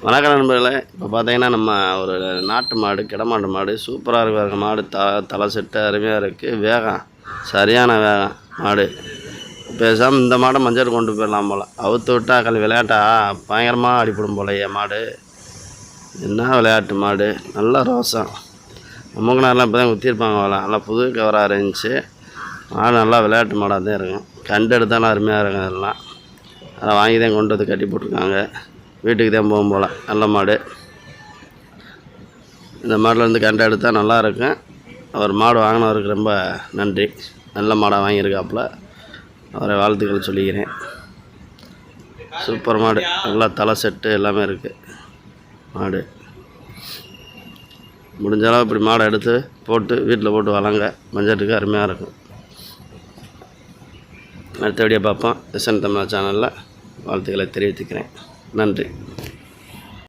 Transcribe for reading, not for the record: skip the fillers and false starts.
வணக்கம் நண்பர்களே. இப்போ பார்த்தீங்கன்னா நம்ம ஒரு நாட்டு மாடு, கிடமாட்டு மாடு சூப்பராக இருக்கு. மாடு தலை செட்டு அருமையாக இருக்குது. வேகம் சரியான வேகம் மாடு. பேசாமல் இந்த மாடை மஞ்சள் கொண்டு போயிடலாம் போல். அவுத்து விட்டால் விளையாட்டா பயங்கரமாக அடிப்படும் போல. மாடு என்ன விளையாட்டு மாடு, நல்ல ரோசம். மூக்கனாரெலாம் இப்போ தான் குத்திருப்பாங்க போல. நல்லா புது கவராக இருந்துச்சு. மாடு நல்லா விளையாட்டு மாடாக தான் இருக்கும். கண்டு எடுத்தாலும் அருமையாக இருக்கும். அதெல்லாம் அதை வாங்கி தான் கொண்டு வந்து கட்டி போட்டிருக்காங்க. வீட்டுக்கு தான் போகும் போல். நல்ல மாடு. இந்த மாட்டிலேருந்து கண்டை எடுத்தால் நல்லாயிருக்கும். அவர் மாடு வாங்கினவருக்கு ரொம்ப நன்றி. நல்ல மாடாக வாங்கியிருக்காப்புல. அவரை வாழ்த்துக்கள் சொல்லிக்கிறேன். சூப்பர் மாடு. நல்லா தலை செட்டு எல்லாமே இருக்குது மாடு. முடிஞ்சளவு இப்படி மாடை எடுத்து போட்டு வீட்டில் போட்டு வளங்க. மஞ்சட்டுக்கு அருமையாக இருக்கும். அடுத்த வீடியோ பார்ப்போம். எஸ்என் தமிழ் சேனலில் வாழ்த்துக்களை தெரிவித்துக்கிறேன். நன்றி.